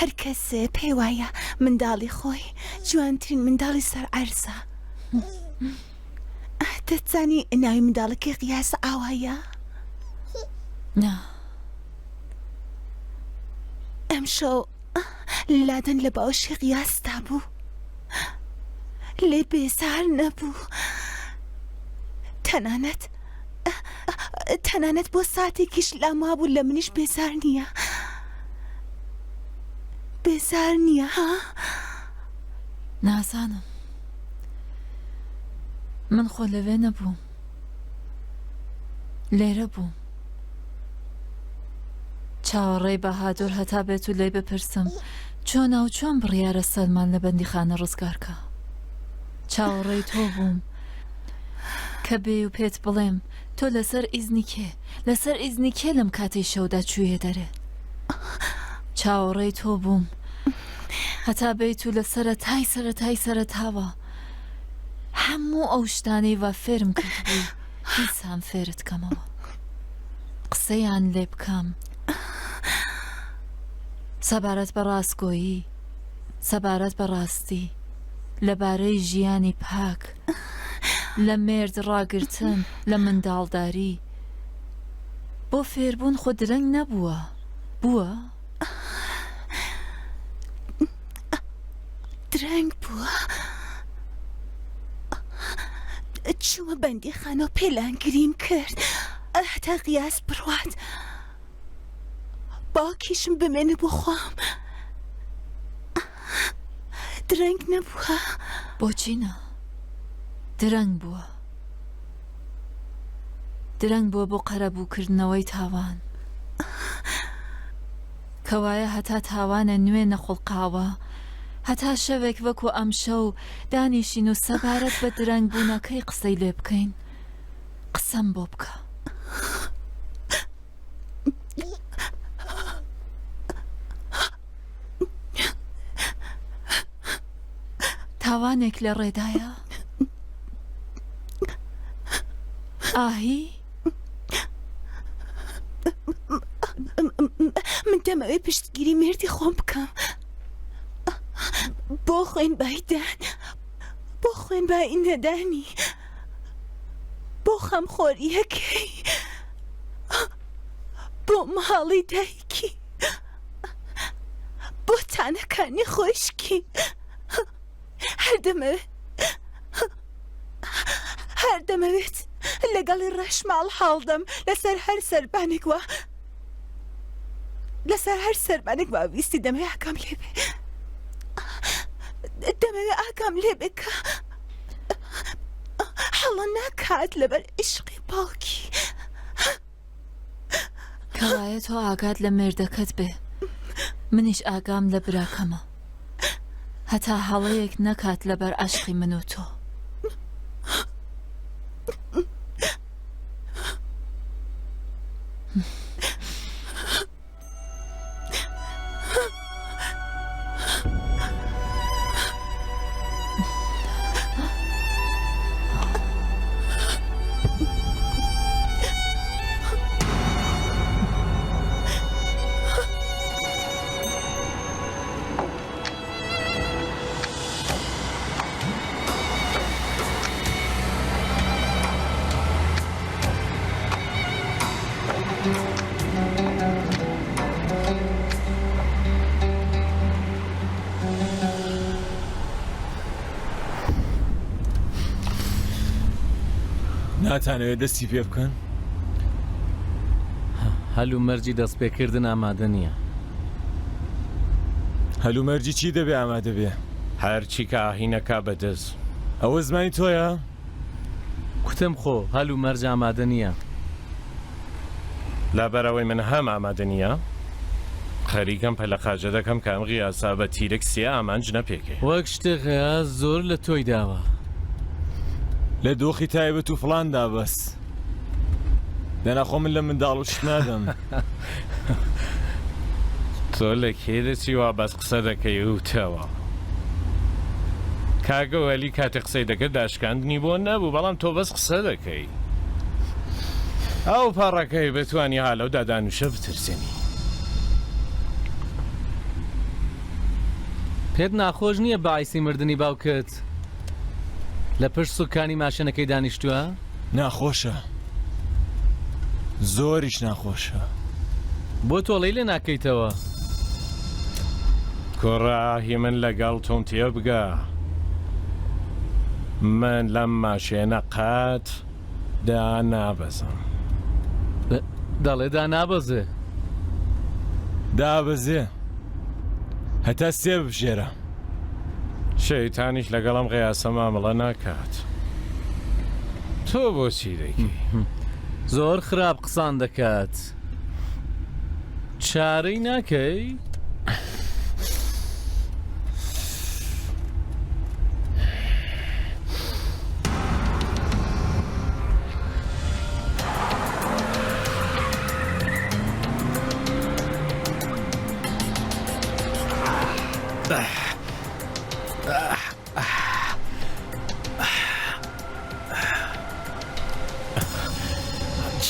هەر کەسێ پێی وایە منداڵی خۆی جوانترین منداڵی سەر عەرزە. دەتزانی ناوی منداڵەکەی قیاسە ئاوایە؟ نا. ئەمشەو لادەن لە باوەشی قیاستا بوو، لێ بێزار نەبوو، تەنانەت بۆ ساتێکیش لاما بوو لە منیش بێزار نییە. بێزار نییە ها؟ نازانم، من خۆ لەوێ نەبووم، لێرە بووم. چاوەڕێی بەهادۆر هەتا بێت و لێی بپرسم چۆنا و چۆن بڕیارە سەلمان لە بەندیخانە ڕزگارکە. چاوەڕێی تۆ بووم کە بێ و پێت بڵێم تۆ لەسەر ئیزنی کێ لەم کاتەی شەودا چوویە دەرێ. چاوەڕێی تۆ بووم هەتا بێت و لە سەرەتاوە هەموو ئەو شتانەی وا فێرم کردبووی هیچان فێرت کەمەوە، قسەیان لێ بکەم سەبارەت بە ڕاستگۆیی، سەبارەت بە ڕاستی، لەبارەی ژیانی پاک، لە مێرد ڕاگرتن، لە منداڵداری. بۆ فێربوون خۆ درەنگ نەبووە، بووە؟ درەنگ بووە. چوومە بەندیخانە و پێلانگریم کرد هەتا قیاس بڕوات، باوکیشم بمێنە بۆ خۆم. درەنگ نەبووە. بۆچی نا؟ درەنگ بووە. درەنگ بووە بۆ قەرەبووکردنەوەی تاوان، کەوایە هەتا تاوانە نوێ نەخۆڵقاوە، هەتا شەوێک وەکو ئەمشەو دانیشین و سەبارەت بە درەنگ بوونەکەی قسەی لێ بکەین. قسەم بۆ بکە. تاوانێک لە ڕێدایە؟ ئاهی؟ من دەمەوێت پشتگیری مێردی خۆم بکەم بۆ خوێن بایدان، بۆ خوێن بای نەدانی، بۆ خەمخۆریەکەی، بۆ ماڵی دایکی، بۆ تانەکانی خۆشکی. هەر دەمەوێت لەگەڵی ڕەشماڵ هەڵدەم لەسەر هەر سەربانێک باویستی دەمەوێت ئاکام لێ بێ، دەمەوێت ئاکام لێ بێ کە هەڵە ناکات لەبەر عیشقی باوکی. کەوایە تۆ ئاگات لە مێردەکەت بێ، منیش ئاگام لە براکەمە، هەتا هەڵەیەک نەکات لەبەر عەشقی من و تۆ. ناتانەوێت دەستی پێ بکەن؟ هەلومەرجی دەستپێکردن ئامادە نییە. هەلومەرجی چی دەبێ ئامادە بێ؟ هەرچی کە ئاهینەکە بەدەست. ئەوە زمانی تۆیە؟ کوتم خۆ هەلومەرج ئامادە نییە. لەبەرەوەی من هەم ئامادە نییە، خەریکەم پەلە قاجە دەکەم کە ئەم غیاسا بە تیرێک سیە ئامانج نەپێکێ. وەک شتێکە زۆر لە تۆی داوە. لە دۆخی تایبەت و فڵاندا بەس دەناخۆ من لە منداڵ و شت نادەم. تۆ لە کێ دەچی وا بەس قسە دەکەی وتەوە. کاگە وەلی کاتێ قسەی دەکرد داشکاندنی بۆ نەبوو، بەڵام تۆ بەس قسە دەکەی. ئەو پاڕەکەی بتوانی هالەو دادانوشە بترسێنی. پێت ناخۆش نییە باعیسی مردنی باوکت لە پشت سوکانی ماشینەکەی دانیشتووە؟ ناخۆشە زۆریش ناخۆشە. بۆ تۆڵەی لێ ناکەیتەوە؟ کوڕاهی من لەگەڵ تۆم تێ بگە، من لەم ماشێنە قەت دا نابەزم. دەڵێ دا نابەزێ. دابەزێ هەتا سێ بژێرە. شەیتانیش لەگەڵم قیاسە مامەڵە ناکات. تۆ بۆچی دەیکی؟ زۆر خراپ قسان دەکات. چارەی ناکەی؟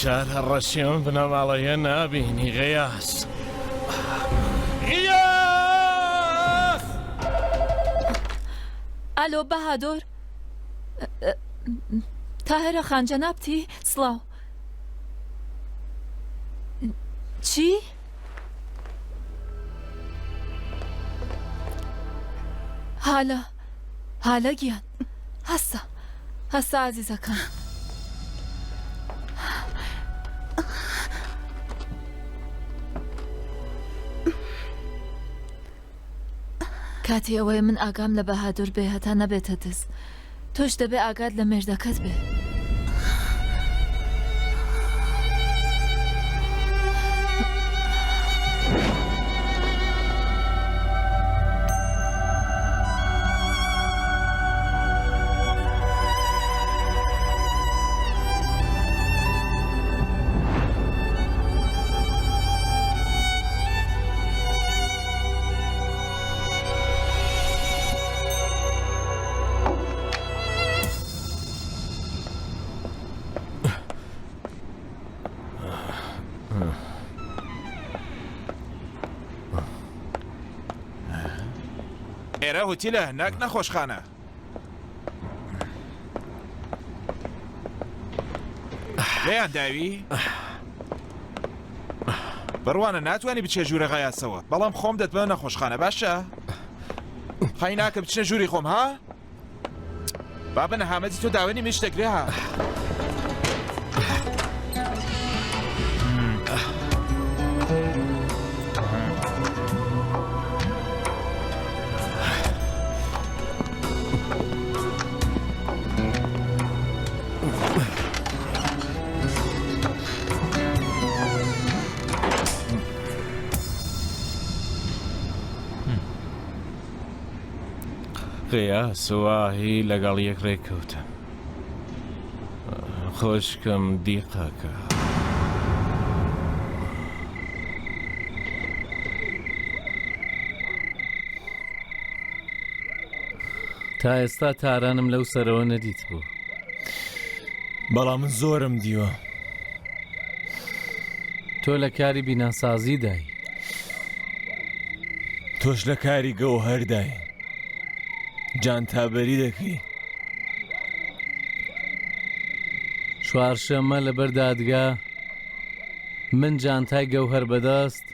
جار هەڕەشیەوە بنەماڵەیە نابینی غەیاس. ئالۆ بەهادۆر، تاهێرە خانجە نابتی؟ سڵاو. چی؟ هالە گیان هەستا عزیزەکان. کاتی ئەوەیە من ئاگام لە بەهادۆر بێ هەتا نەبێتە دەست. تۆش دەبێ ئاگات لە مێردەکەت بێ. ئێرە هوتیلە ناک نەخۆشخانە. لێیان داوی؟ بڕوانە ناتوانانی بچێ ژوورە غەیاسەوە، بەڵام خۆم دەتبە نەخۆشخانە باشە؟ خەی ناکە بچنە ژووری خۆم ها؟ با بنە حامەدی تۆ داوێنی من شتێکرێ ها؟ غیاس واهی لەگەڵ یەک ڕێککەوتن. خۆشکم دیقەکە. تا ئێستا تارانم لەو سەرەوە نەدیت بوو. بەڵام من زۆرم دیوە. تۆ لە کاری بیناسازی دای. تۆش لە کاری گەوهەردای. جان تابەری دەکەی. چوارشەممە لەبەر دادگا من جانتای گەوهەر بەدەست،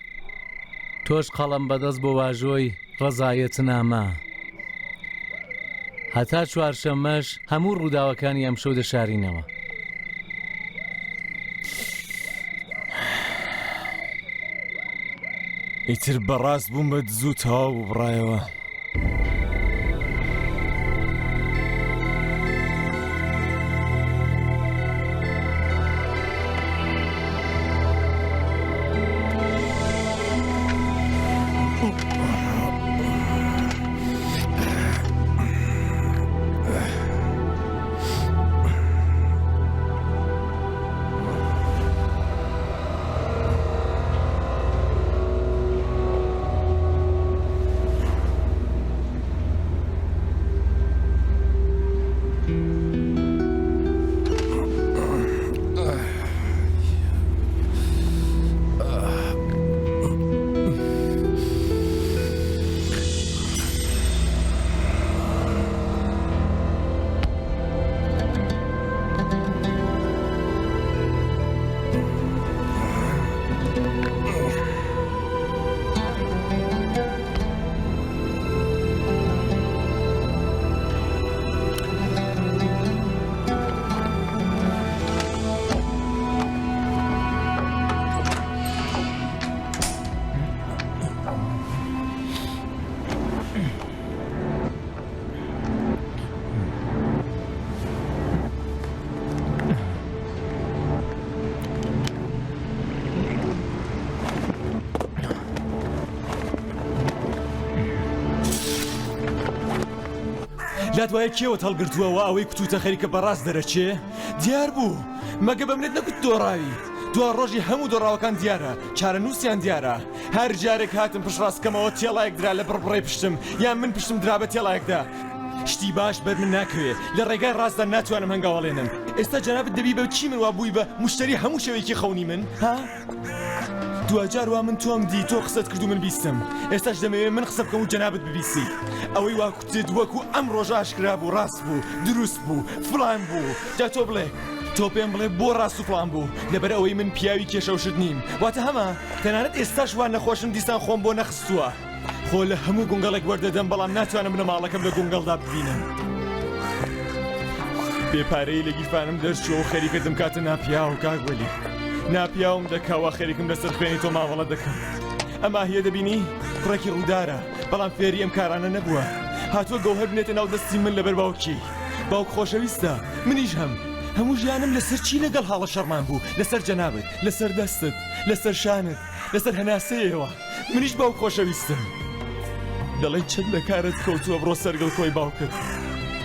تۆش قەڵەم بەدەست بۆ واژۆی ڕەزایەتنامە. هەتا چوارشەممەش هەموو ڕووداوەکانی ئەم شەو دەشارینەوە. ئیتر بەڕاست بووم بە دزوو تەواو بڕایەوە. لات وایە کێوە هەڵگرتووەوە ئەوەی کوتوتە خەریکە بەڕاست دەرەچێ دیار بوو مەگە بە منێت نەکوت دۆڕاوی دووار ڕۆژی هەموو دۆڕاوەکان دیارە چارە نووسیان دیارە هەر جارێک هاتم پشڕاستکەمەوە تێڵایەک درا لە بڕبڕی پشتم یان من پشتم درا بە تێڵایەکدا شتی باش بەر من ناکەوێت لە ڕێگای ڕاستدا ناتوانم هەنگاوەڵێنم ئێستا جەنابەت دەبی بە چی من وا بووی بە موشتری هەموو شەوێکی خەونی من ها دوجار وا من تۆم دی تۆ قسەت کردو من بیستم ئێستاش دەمەوێت من قسە بکەم و جەنابەت ببیسی ئەوەی وا کوتت وەکو ئەم ڕۆژە ئاشکرا بوو ڕاست بوو دروست بوو فڵان بوو جا تۆ بڵێ تۆ پێم بڵێ بۆ ڕاست و فڵان بوو لەبەر ئەوەی من پیاوی کێشەوشت نیم واتە هەمە تەنانەت ئێستاش وان نەخۆشم دیسان خۆم بۆ نەخستووە خۆ لە هەموو گونگەڵێک وەردەدەم بەڵام ناتوانم لە ماڵەکەم لە گونگەڵدا ببینم بێپارەی لە گیرفانم دەرچووە و خەریکەتم کاتە ناپیا و کاکوەلی ناپیاوم دەکاوە خەریکم لەسەر خوێنی تۆ ماوەڵە دەکەم ئەما هیە دەبینی کوڕێکی ڕوودارە بەڵام فێری ئەم کارانە نەبووە هاتووە گەوهەر بنێتە ناو دەستی من لەبەر باوکی باوک خۆشەویستە منیش هەموو ژیانم لەسەر چی لەگەڵ حاڵە شەڕمان بوو لەسەر جەنابەت لەسەر دەستت لەسەر شانت لەسەر هەناسەیەوە منیش باوک خۆشەویستم دەڵێن چەند لە کارت کەوتووە بڕۆ سەرگەڵ کۆی باوکت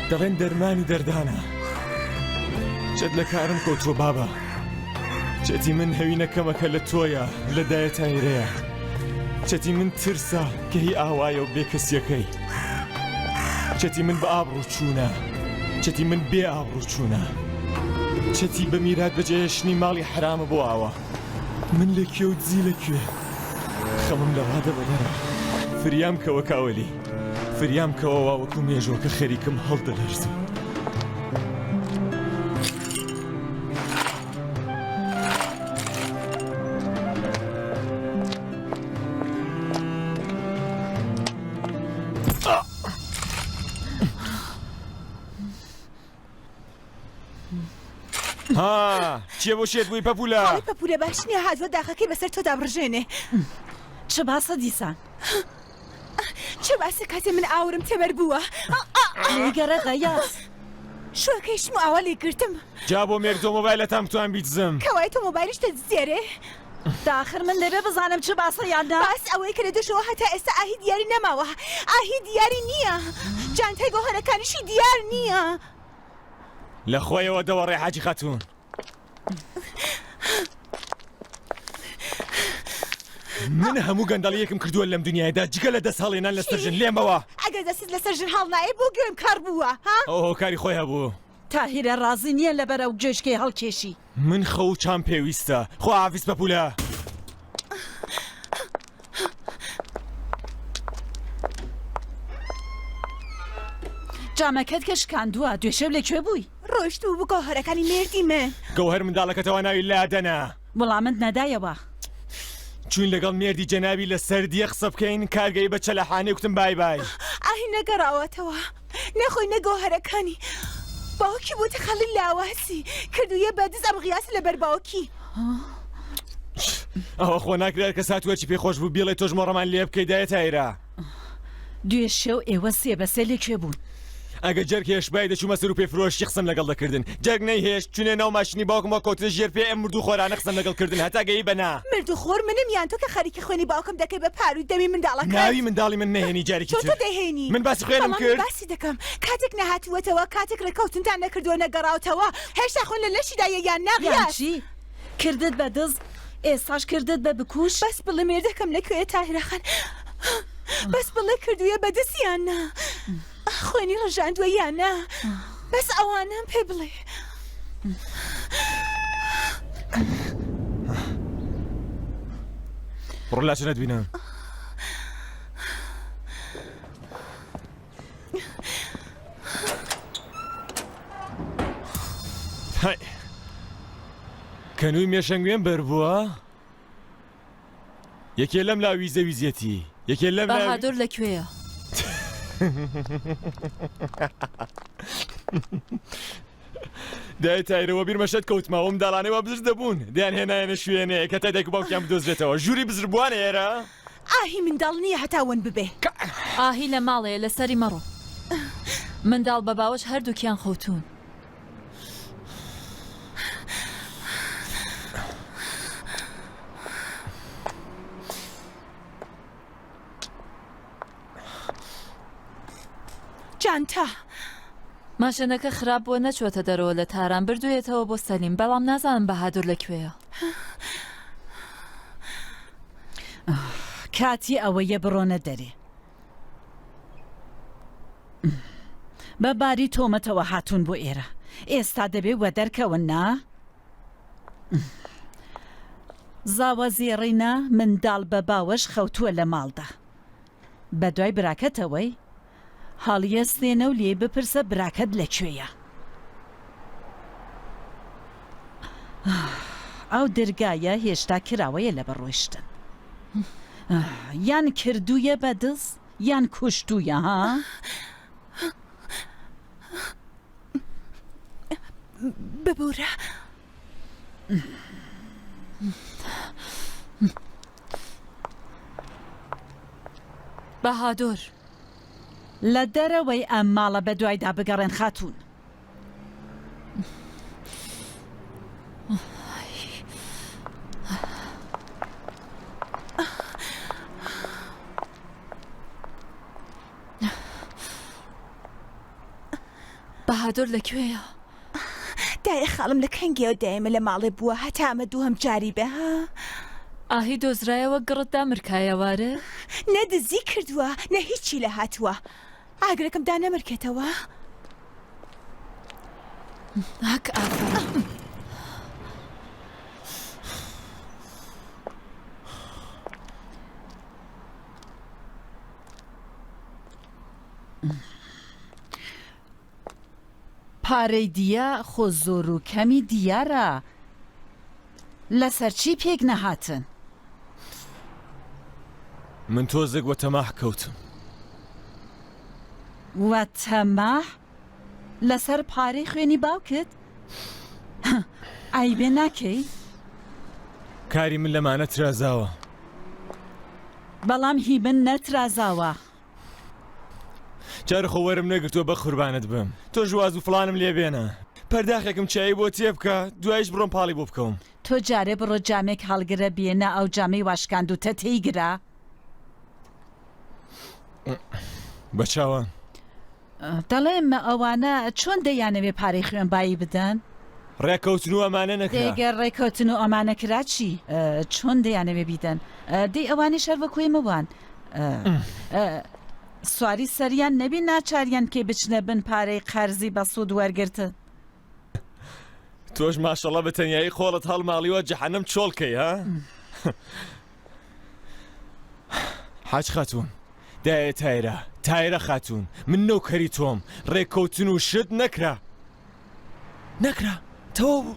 دەڵێن دەرمانی دەردانە چەند لە کارم کەوتووە بابە چەتی من هەوینەکەمەکە لە تۆیە لەدایە تایرەیە چەتی من ترسە کە هی ئاوایە و بێ کەسیەکەی چەتی من بە ئابڕوو چوونە چەتی من بێ ئابڕوو چوونە چەتی بە میرات بەجێهێشتنی ماڵی حرامە بۆ ئاوە من لەکوێ و دزی لەکوێ خەمم لەوادە بەدەرە فریام کەوە کاوەلی فریام کەوەوە وەکو مێژۆکە خەریکم هەڵدەلەرزم ها چیە بۆ شێت بووی پەپولە پەپولە باش نییە هاتووە داخەکەی بەسەر تۆ دابڕژێنێ چه باسە دیسان چه باسە کاتێ من ئاورم تێبەر بووە لێگەرە غەیاس شوەکەیشم و ئاوا لێ گرتم جا بۆ مێردۆ مۆبایلەتان بتوان بیتزم کەوای تۆ مۆبایلش دەزیێرێ داخر من لەبێ بزانم چه باسە یاندا باس ئەوەی کە لە دەشەوە هەتا ئێستا ئاهی دیاری نەماوە ئاهی دیاری نییە جانتای گۆهەرەکانیشی دیار نییە لە خۆیەوە دەوەڕێ حاجی خاتوون من هەموو گەندەڵیەکم کردووە لەم دنیایدا جگە لە دەست هەڵێنان لەسەر ژن لێمەوە ئەگەر دەستت لەسەر ژن هەڵ نایە بۆ گوێم کار بووە ها ئەوە کاری خۆی هەبوو تاهیرە ڕازی نییە لەبەر ئەو گوێشکەی هەڵکێشی من خەو چام پێویستە خۆ ئافیس پەپولە جامەکەت کە شکاندووە دوێشەو لەکوێ بووی ڕۆشت و بوو گۆهەرەکانی مێردی من گەوهەر منداڵەکەتەوە ناوی لادەنە وەڵامت نەدایەوە چوین لەگەڵ مێردی جەنابی لە سەردیە قسە بکەین کارگەی بە چەلەحانێ وتم بای بای ئاهی نەگەڕاوەتەوە نەخۆی نەگۆهەرەکانی باوکی بۆتە خەڵی لاواسی کردویە بەدز ئەم غیاس لەبەر باوکی ئەوە خۆ ناکرێت کە ساتوەکی پێخۆش بوو بیڵێ تۆ ژمۆڕەمان لێ بکەی دایە تایرە دوێشەو ئێوە سێ بەسێ لەکوێ بوون ئەگە جەرگ هێش بای دەچوومە سەر و پێفرۆشی قسەم لەگەڵ دەکردن جەرگ نەیهێش چونێ ناو ماشینی باوکمەوە کەوتە ژێر پێ ئەم مردوو خۆرانە قسەم لەگەڵ هەتا گەی بەنا مردو خۆر منم یان تۆ کە خەریکی خوێنی باوکم دەکەی بە پاروی دەمی منداڵەکە ناوی منداڵی من نەهێنی جارێکی تۆ دەهێنی من باسی خوێنم کرد باسی دەکەم کاتێک نەهاتوەتەوە کاتێک ڕێکەوتنتان نەکردووە نەگەڕاوتەوە هێشتا خۆن لە لەشیدایە یان ناغیاش چی کردت بە دز ئێستاش کردت بە بکوش بەس بڵێ مێردەکەم لەکوێ تاهیرەخان بەس بڵێ کردوویە بەدەستیان نا خوێنی ڕژاندووە یان نا بەس ئەوانم پێ بڵێ ڕۆ لاچە نەتبینم کەنووی مێشەنگوێن بەربووە یەکێ لەم لا ویزە ویزیەتی یەکێ لەم بەهادۆر لەکوێیە دای تایرەوە بیرمەشەت کەوتمەوە منداڵانەوە بزر دەبوون دەیان هێنایەنە شوێنەیە کە تا دایک و باوکیان بدۆزرێتەوە ژووری بزربوانە ئێرە ئاهی منداڵ نییە هەتاون ببێ ئاهی لە ماڵەیە لەسەری مەڕۆ منداڵ بە باوەش هەردووکیان خەوتون جانتا ماشێنەکە خراپ بووە نەچوەتە دەرەوە لە تاران بردوێتەوە بۆ سەلیم بەڵام نازانم بەهادوور لەکوێیە. کاتی ئەوەیە بڕۆنە دەرێ. بەباری تۆمەتەوە هاتوون بۆ ئێرە. ئێستا دەبێ وە دەرکەون نا؟ زاوە زێڕینە منداڵ بە باوەش خەوتووە لە ماڵدا. بە دوای براکەتەوەی هەڵیەستێنە و لێ بپرسە براکەت لەکوێیە. ئەو دەرگایە هێشتا کراوەیە لە بەڕۆیشتن. یان کردوویە بەدڵ یان کوشتوویە ها؟ ببوورە. بەهادۆر لە دەرەوەی ئەم ماڵە بە دوایدا بگەڕێن خاتوون. بەهادۆر لەکوێیە؟ دایە خاڵم لە کەنگیەوە دایمە لە ماڵێ بووە هەتا ئەمە دووهەم جاری بەها. ئاهی دۆزرایەوە گڕتدا مرکایەوارە؟ نەدزی کردووە نە هیچی لە هاتووە. ئاگرەکەمدا نەمرکێتەوە. هەک ئافرە. پارەی دیە خۆ زۆر و کەمی دیارە. لەسەر چی پێک نەهاتن؟ من تۆزێک وە تەماح کەوتم. وە تەماح؟ لەسەر پارەی خوێنی باوکت؟ ئایبێ ناکەی؟ کاری من لەمانە ترازاوە. بەڵام هی من نەترازاوە. جارە خۆ وەرم نەگرتووە بە قوربانت بم. تۆ ژواز و فڵانم لێ بێنە. پەرداخێکم چایی بۆ تێ بکە دوایش بڕۆم پاڵی بۆ بکەوم. تۆ جارێ بڕۆ جامێک هەڵگرە بێنە ئەو جامەی واشکاندوتە تێیگرا. بە چاوان دەڵێم ئەوانە چۆن دەیانەوێ پارەی خوێنبایی بدەن؟ ڕێکەوتن و ئەمانە نەکرا. دێگەر ڕێکەوتن و ئەمانە کراچی چۆن دەیانەوێ بیدەن؟ دەی ئەوانی شەروەکوێ مەوان. سواری سەریان نەبی ناچاریان کێ بچنە بن پارەی قەرزی بە سوود وەرگرتن. تۆش ماشەڵە بە تەنیایی خۆڵت هەڵماڵیوە جەحەنەم چۆڵکەی ها؟ حاج خاتوون دایە تایرە خاتوون من نەوکەری تۆم ڕێکەوتن و شت نەکرا تەواو بوو.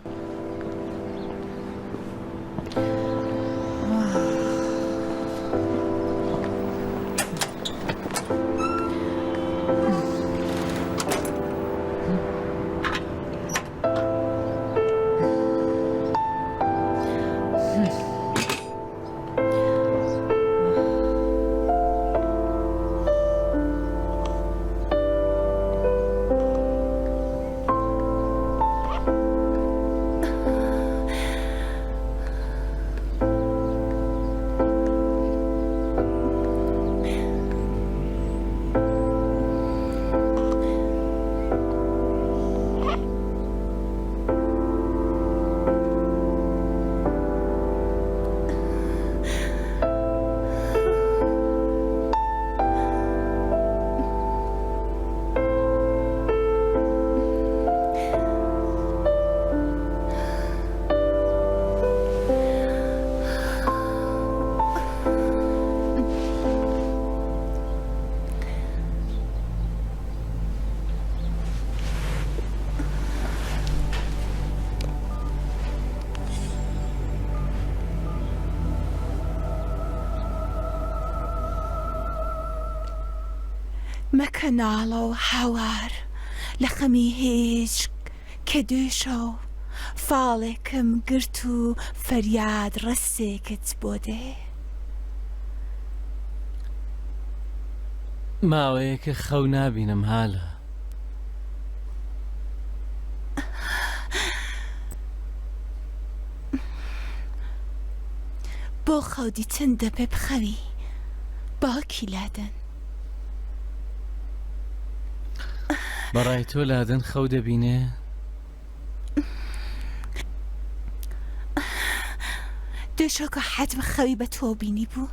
مەکە ناڵە و هاوار لە خەمی هێچ کە دوێشەو فاڵێکم گرت و فەریاد ڕستێکت بۆ دێ. ماوەیەکە خەو نابینم هالە. بۆ خەودی چەندە پێ بخەوی باوکی لادەن. بەڕای تۆ لادەن خەو دەبینێ؟ دێشۆکە حەتم خەوی بە تۆ بینی بوو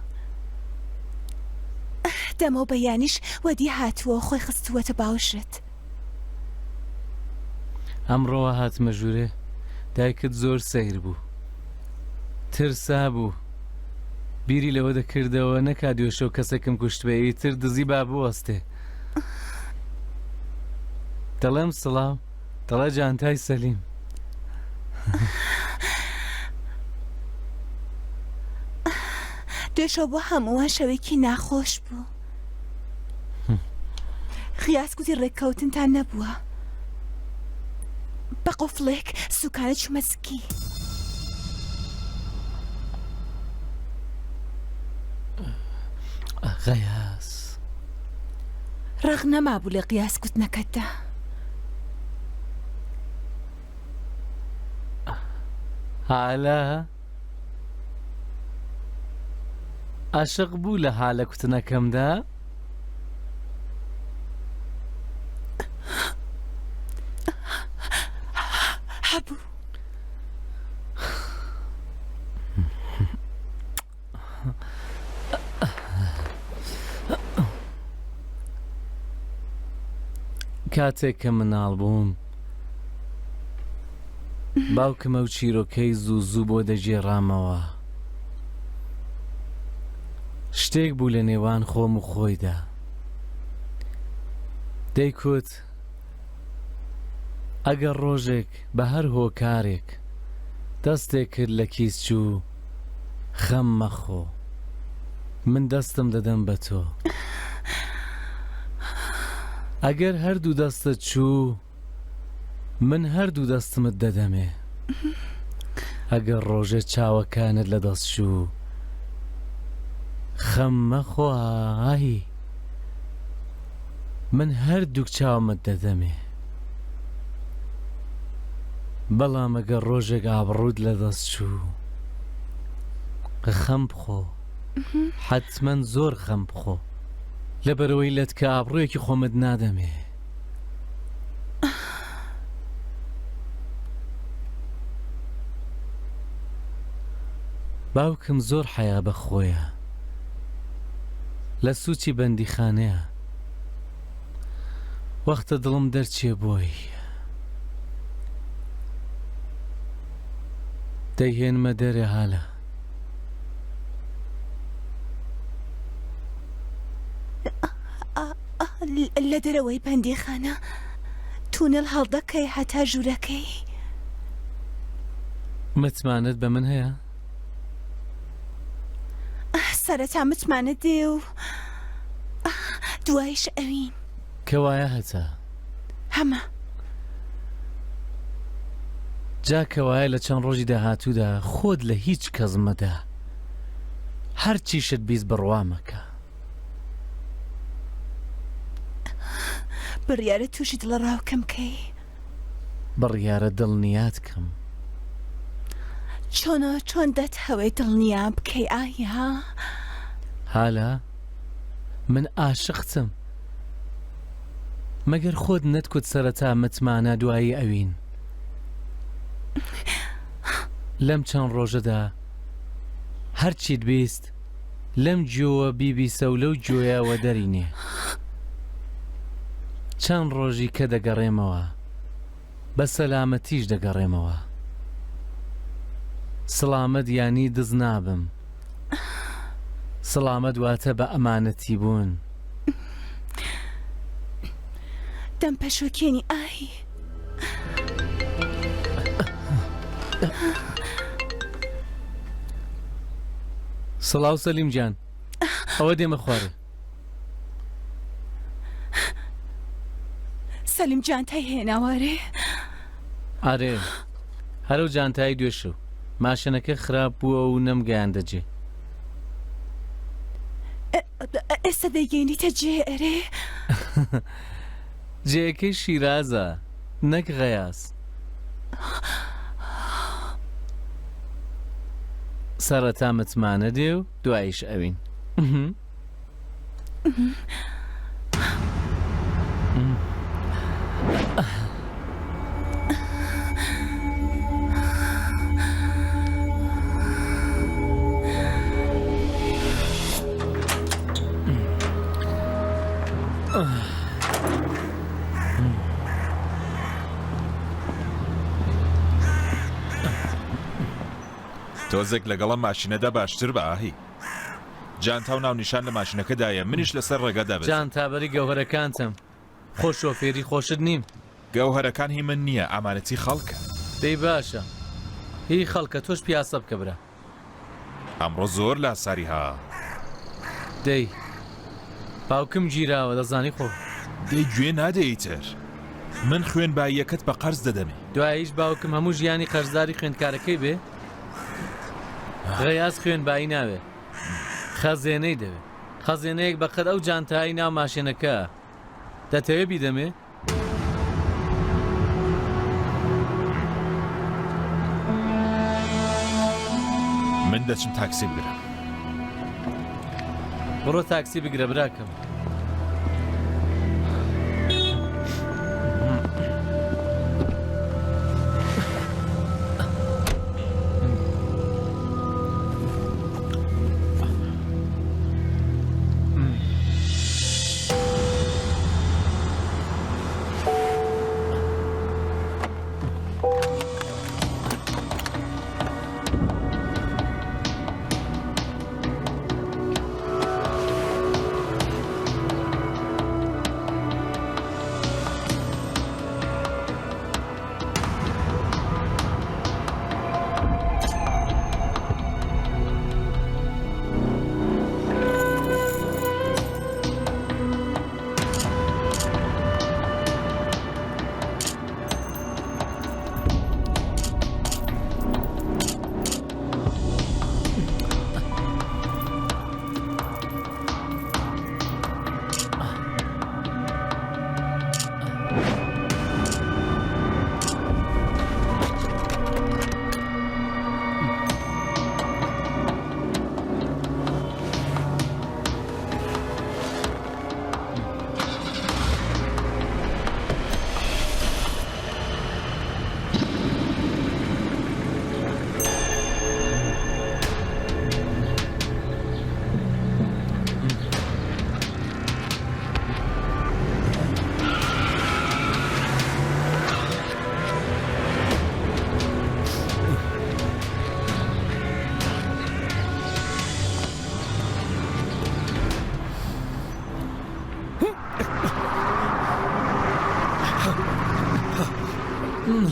دەمە و بەیانیش وەدی هاتووە خۆی خستووەتە باوشت ئەمڕۆوە هاتمە ژوورێ دایکت زۆر سەیر بوو ترسا بوو بیری لەوە دەکردەوە نەکا دوێشە و کەسێکم کوشتبێ تر دزی با بوەستێ دەڵێم سڵاو دەڵێ جانتای سەلیم دێشۆ بۆ هەمووان شەوێکی ناخۆش بوو خیاس گوتی ڕێککەوتنتان نەبووە بە قۆفڵێک سوکانە چوومە سکی غەیاس ڕق نەمابوو لە قیاس گوتنەکەتدا هالە عاشق بوو لە حالە کوتنەکەمدا هەبوو کاتێک کە مناڵ بووم باوکمە و چیرۆکەی زوو زوو بۆ دەژێڕامەوە شتێک بوو لە نێوان خۆم و خۆیدا دەیکوت ئەگەر ڕۆژێک بە هەر هۆکارێک دەستێک کرد لە کیس چوو خەم مەخۆ من دەستم دەدەم بە تۆ ئەگەر هەردوو دەستت چوو من هەردوو دەستمت دەدەمێ ئەگەر ڕۆژێ چاوەکانت لە دەست چوو خەم مەخۆ ئاهی من هەردووک چاومت دەدەمێ بەڵام ئەگەر ڕۆژێک ئابڕوود لە دەست چوو خەم بخۆ حتمەن زۆر خەم بخۆ لەبەرەوەی لەت کە ئابڕوویەکی خۆمت نادەمێ باوکم زۆر حەیا بە خۆیە لە سوچی بەندیخانەیە وەختە دڵم دەرچێ بۆی دەیهێنمە دەرێ هالە لە دەرەوەی بەندیخانە تونل هەڵدەکەی هەتا ژوورەکەی متمانت بە من هەیە؟ سەرەتا متمانە دێ و دوایش ئەوین کەوایە هەتا هەمە جا کەوایە لە چەند ڕۆژی داهاتوودا خۆت لە هیچ کەس مەدا هەر چیشت بیست بڕوا مەکە بڕیارە تووشی دڵە ڕاوکەم کەی بڕیارە دڵنیات کەم چۆن دەت هەوەی دڵنیا بکەی ئایا هالە من عاشقتم مەگەر خۆت نەتکوت سەرەتا متمانە دوایی ئەوین لەم چەند ڕۆژەدا هەرچیت بیست لەم جۆوە بیبیسە و لەو جۆیاوە دەرینێ چەند ڕۆژی کە دەگەڕێمەوە بە سەلامەتیش دەگەڕێمەوە سڵامەت ینی دز نابم سڵامەت واتە بە ئەمانەتی بوون دەم پەشۆکێنی ئاهی سڵاو سەلیم جان ئەوە دێمە خوارێ سەلیم جانتای هێناوارێ ئارێ هەرو جانتایی دوێشە و ماشنەکە خراپ بووە و نەمگەیان دەجێ ئێستا دەیگەینیتە جێ ئەرێ جێەکەی شیرازە نەک غەیاس سەرەتا متمانە دێ و دوایش ئەوین تۆزێک لەگەڵم ماشینەدا باشتر بە ئاهی جانتا و ناونیشان لە ماشینەکەدایە منیش لەسەر ڕێگەدا بێت جان تابەری گەوهرەکانتم خۆش شۆفێری خۆشت نیم گەوهرەکان هی من نییە ئامانەتی خەڵکە دەی باشە هی خەڵکە تۆش پیاسە بکە برا ئەمڕۆ زۆر لاساری ها دەی باوکم گیراوە دەزانی خۆ دەی گوێ نادەیتر من خوێن باییەکەت بە قەرز دەدەمێ دواییش باوکم هەموو ژیانی قەرزداری خوێندکارەکەی بێ ڕێیاز خوێن بایی ناوێ خەزێنەی دەوێ خەزێنەیەک بەقەد ئەو جانتایی ناو ماشێنەکە دەتەوێ بیدەمێ من دەچم تاکسی بگرم بڕۆ تاکسی بگرە براکەم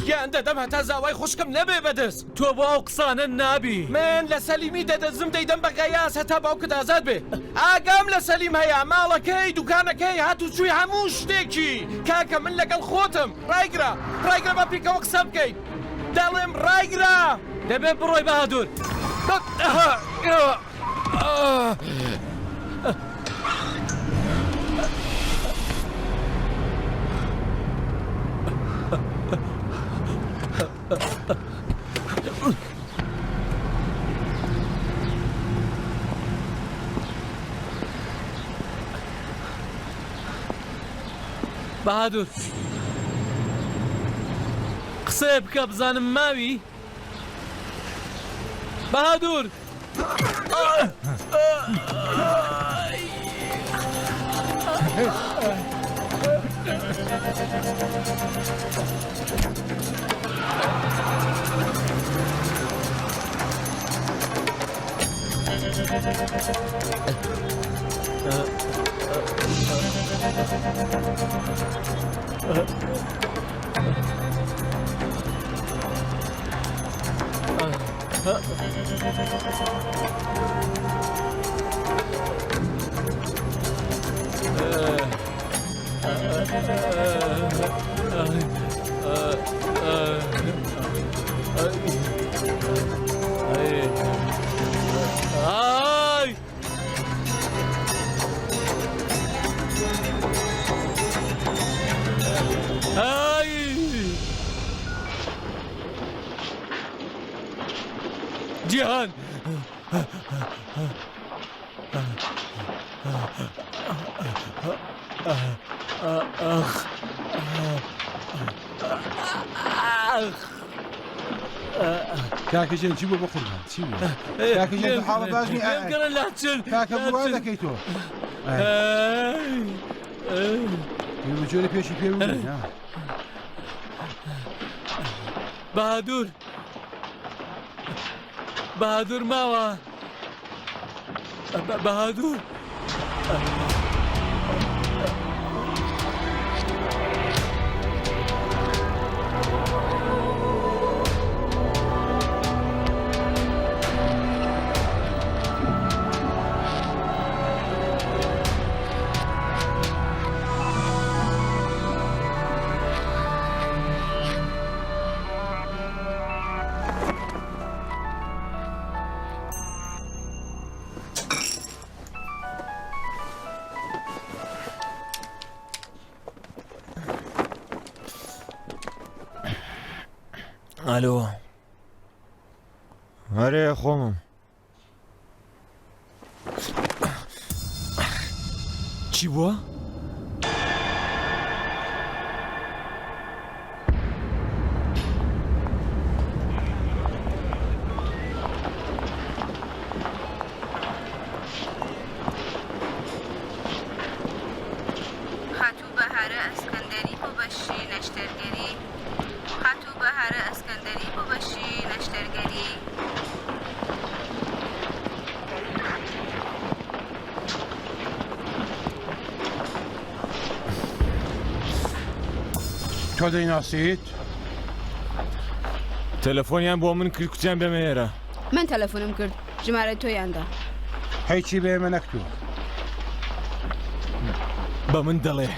گیان دەدەم هەتا زاوای خوشکم نەبێ بەدەست تۆ بۆ ئەو قسانە نابی من لە سەلیمی دەدەزم دەیدەم بە گەیاس هەتا باوکت ئازاد بێ ئاگام لە سەلیم هەیە ماڵەکەی دوکانەکەی هاتوچووی هەموو شتێکی کاکە من لەگەڵ خۆتم ڕایگرە بە پیکەوە قسە بکەین دەڵێم ڕایگرە دەبێت بڕۆی بەهادوور بەهادوور قسە بکە بزانم ماوی بەهادوور جیهان کاکەجان چی بۆ بە قوربان چی بوو کاکەجان حاڵە باشنی ئەمگەڕە لاچن کاکە بوار دەکەیت تۆ بە جۆرە پێشی پێ بەهادوور بەهادوور ماوە بەهادوور ئالۆ هەرێ خۆمم چی بووە؟ خاتوو بەهارە ئەسکەندەری بۆ بەشی نەشتەرگەری خاتوو بەهارە ئەسکەندەری بۆ بەشی نەشتەرگەری تۆ دەیناسیت تەلەفۆنیان بۆ من کرد کوتیان بێمەێرە من تەلەفۆنم کرد ژمارە تۆیاندا هیچی بێ ئێمە نەکتووە بە من دەڵێ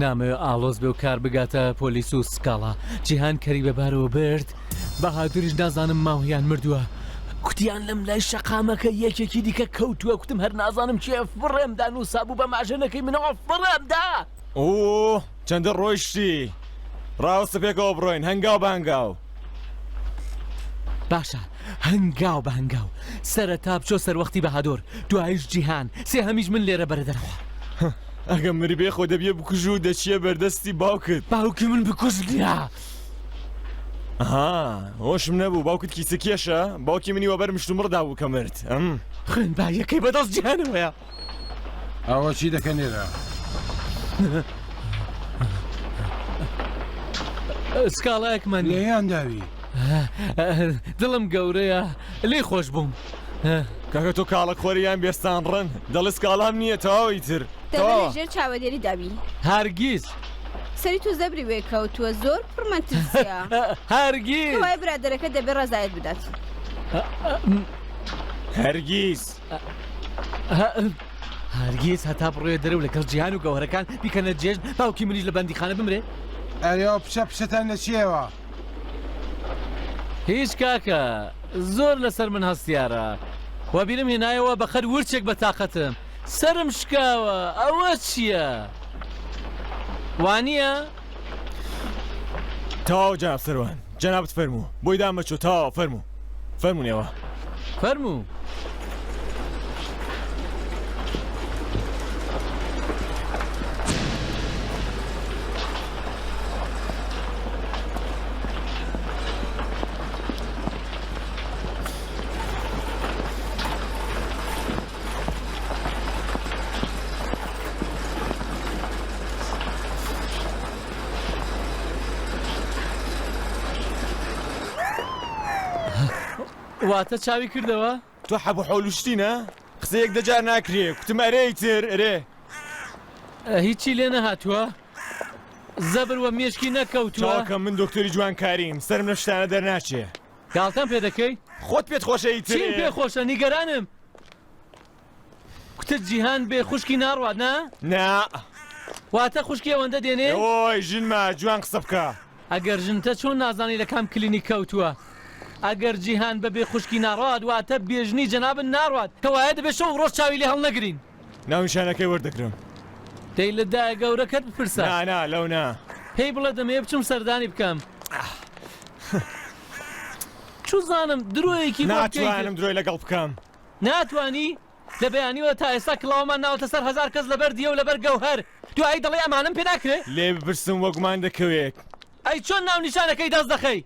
نامەوێ ئاڵۆز بێ و کار بگاتە پۆلیس و سکاڵا جیهان کەری بەبارەوە برد بەهادوریش نازانم ماوەیان مردووە کوتیان لەم لای شەقامەکە یەکێکی دیکە کەوتووە کوتم هەر نازانم چێ فڕێمدا نووسابوو بە ماژەنەکەی منەوە فڕێمدا ئۆ چەندە ڕۆیشتی ڕاوەستە پێکەوە بڕۆین هەنگاو بە هەنگاو باشە هەنگاو بە هەنگاو سەرەتا بچۆ سەروەختی بەهادۆر دوایش جیهان سێ هەمیش من لێرە بەرەدەرەوە ئەگەم مری بێ خۆ دەبیە بکوژ و دەچیە بەردەستی باوکت باوکی من بکوژنیا ئەها هۆشم نەبوو باوکت کیسە کێشە باوکی منی وەبەر مشتومڕدا بوو کە مرد خوێن با یەکەی بەدەست جیهانەوەیە ئەوە چی دەکەنێرە سکاڵایەکمان لێیان داوی دڵم گەورەیە لێ خۆش بووم کاکە تۆ کاڵە خۆریان بێستان ڕەن دەڵی سکاڵام نییە تەواوی تر دەبێت ژێر چاوەدێری دابی هەرگیز سەری تو زەبری وێ کەوتووە زۆر پڕمەترسیە هەرگیز وای برادەرەکە دەبێ ڕزایەت بدات هەرگیز هەرگیز هەتا بڕۆیە دەرەو لەگەڵ جیهان و گەوهرەکان بیکەنە جێژن باوکی منیش لە بەندیخانە بمرێ ئەرێەوە پشە پشتان لە چیەوە هیچ کاکە زۆر لەسەر من هەستیارە وەبیرم هێنایەوە بە خەر ورچێک بە تااقەتم سرم شکاوە ئەوە چییە؟ وانە؟ تاو جناب سەروان جەنابەت فەرموو بۆی دامەچۆ تاوا فەرموو فەرموونەوە فەرموو واتە چاوی کردەوە؟ تۆ حەبوو حەولوشتینە؟ قسەیەک دەجار ناکرێ کوتم ئەرەی تر ئەرێ هیچی لێ نەهاتووە؟ زەبر وە مێشکی نەکەوتووە؟ چاوەکە من دکتۆری جوانکاریم سەرم لە شتانە دەرناچێ گاڵتەم پێ دەکەی؟ خۆت پێت خۆشەی تر چیم پێ خۆشە نیگەرانم کوتت جیهان بێ خوشکی ناڕوات نا؟ نا واتە خوشکی ئەوەندە دێنێ؟ ئۆی ژنمە جوان قسە بکە ئەگەر ژنتە چۆن نازانی لە کام کلینی کەوتووە؟ ئەگەر جیهان بەبێ خوشکی ناڕات واتە بێژنی جەنابن ناڕات کەوایە دەبێت شەو ڕۆژ چاوی لێ هەڵنەگرین ناونیشانەکەی وەردەگرم دەی لەدایە گەورەکەت بپرسە نا لەو نا پێی بڵێ دەمێ بچم سەردانی بکەم چوو زانم درۆیەکی ناتوانم درۆی لەگەڵ بکەم ناتوانی لە بەیانیوە تا ئێستا کڵاومان ناوەتە سەر 1000 کەس لەبەر دیە و لەبەر گەوهەر دوایی دەڵێ ئەمانم پێ ناکرێت لێ بپرسم وەگومان دەکەوێت ئەی چۆن ناونیشانەکەی دەست دەخەی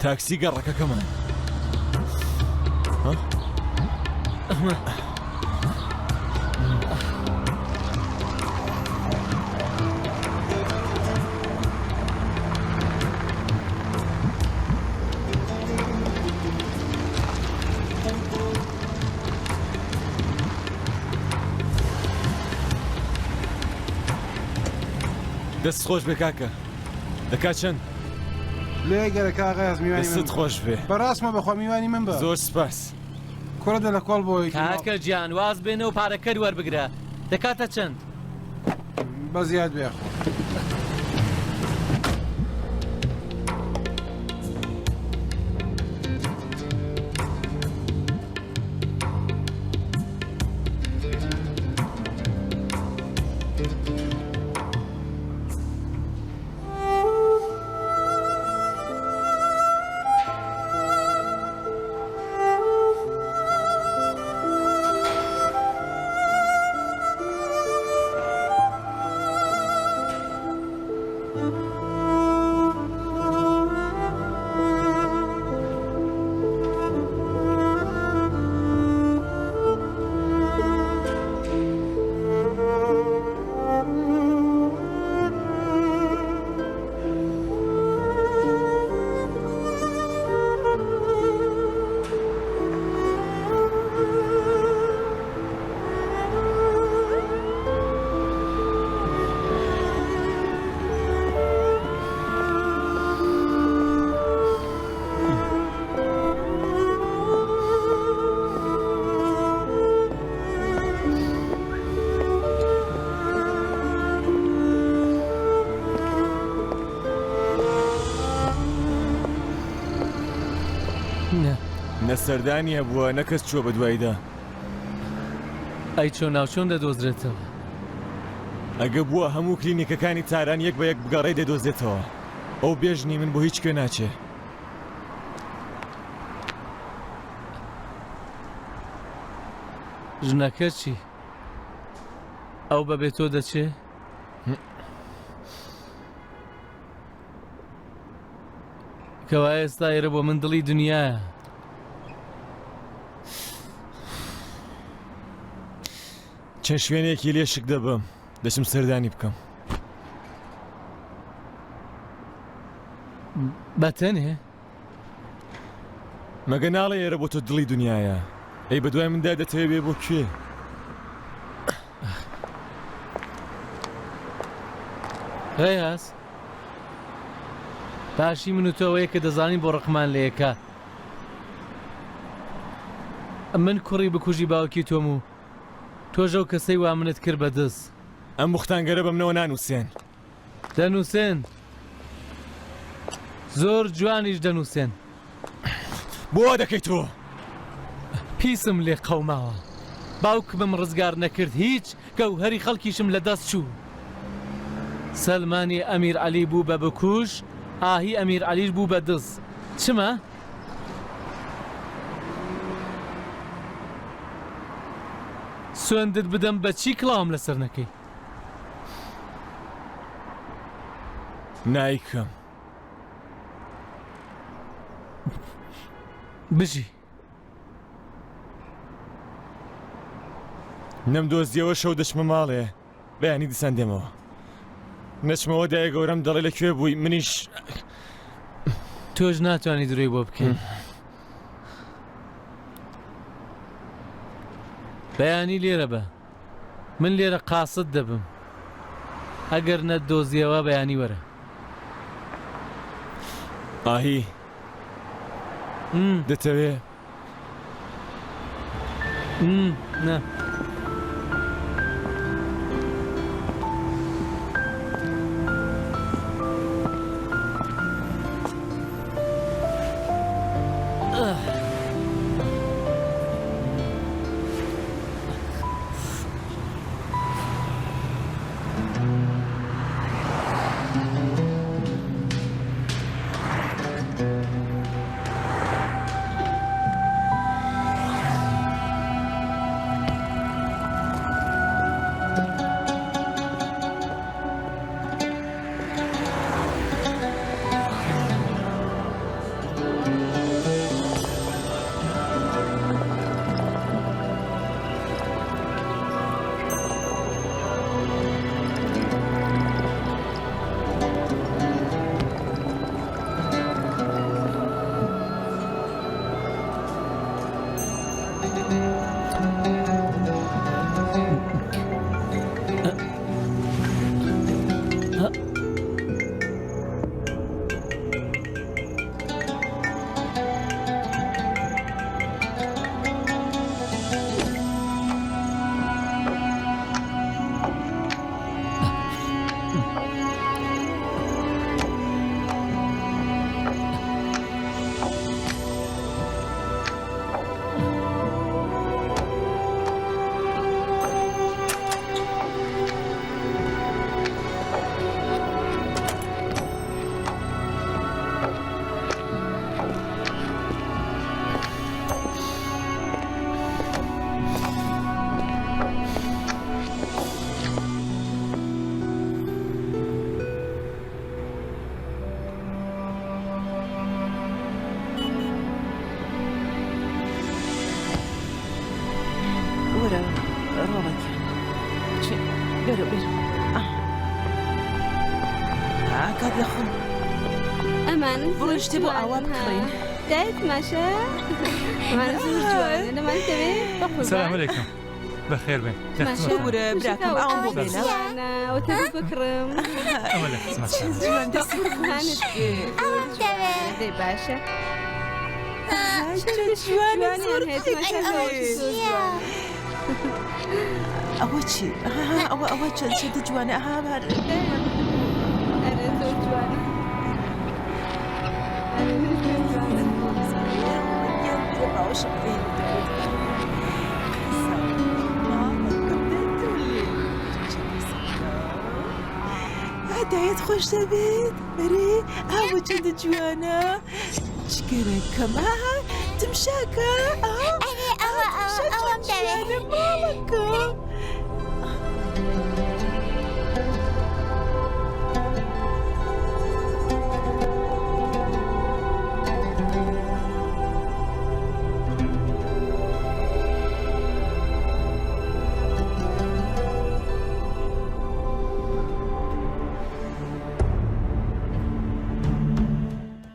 تاکسی گەڕەکەکەمان دەست خۆش بێ کاکە دەکات چەند لێ گەرە کاغاز میوانی دەست خۆش بێ بەڕاستمە بەخوا میوانی من بە زۆر سپاس کوڕدە لە کۆڵ بۆی کاکە گیان واز بێنە و پارەکەت وەربگرە دەکاتە چەند بە زیاد بێخۆ نەسەردانی هەبووە نەکەس چووە بە دواییدا ئەی چۆن ناوچۆن دەدۆزرێتەوە ئەگە بووە هەموو کلینیکەکانی تاران یەک بە یەک بگەڕێ دەدۆزێتەوە ئەو بێژنی من بۆ هیچ کوێ ناچێ ژنەکە چی؟ ئەو بەبێ تۆ دەچێ؟ کەوای ئێستا ئێرە بۆ من دڵی دنیایە چەند شوێنێکی لێ شک دەبم دەچم سەردانی بکەم بەتەنێ؟ مەگە ناڵێ ئێرە بۆ تۆ دڵی دنیایە ئەی بە دوای مندا دەتەوێ بێ بۆ کوێ ڕێیاس باشی من و تۆەوەیە کە دەزانین بۆ ڕقمان لە یەکە من کوڕی بکوژی باوکی تۆم و تۆژە و کەسەی وا منت کرد بە دەست ئەم بوختانگەرە بەمنەوە نانووسێن دەنووسێن زۆر جوانیش دەنووسێن بۆ دەکەی تۆ پیسم لێ قەوماوە باوکمم ڕزگار نەکرد هیچ گەوهەری خەڵکیشم لە دەست چوو سەلمانی ئەمیر عەلی بوو بە بکوژ ئاهی ئەمیر عەلیش بوو بە دز چمە؟ سوێندت بدەم بە چی کڵاوم لەسەر نەکەی نایکەم بژی نەمدۆزیەوە شەو دەچمە ماڵێ بەیانی دیسان دێمەوە نەچمەوە دایە گەورەم دەڵێ لەکوێ بووی منیش تۆش ناتوانانی درۆی بۆ بکەین بەیانی لێرە بە من لێرە قاست دەبم ئەگەر نەتدۆزیەوە بەیانی وەرە ئاهی دەتەوێ نه بەرە بەر کات لە خۆم ئەمانە بڕۆ شتێ بۆ ئاوا بکڕین دایت ماشە ئەمانە زۆر جوانە لەمان دەوێت سلام علیکم بەخێر بێن بورە براکەم ئاوام بۆ بێنە وتە بکڕم ئەوە لە خزمەت جوان دەستانت دەی باشە جوانە زۆر ئەوە چی؟ ئەوە چەند شێتە جوانە هاوار ئەرە زۆر جوانە دایت خۆش دەبێت بەرێ ئاوە چەندە جوانە چگەرەکەمە تمشاکە ئەوەم دەوێت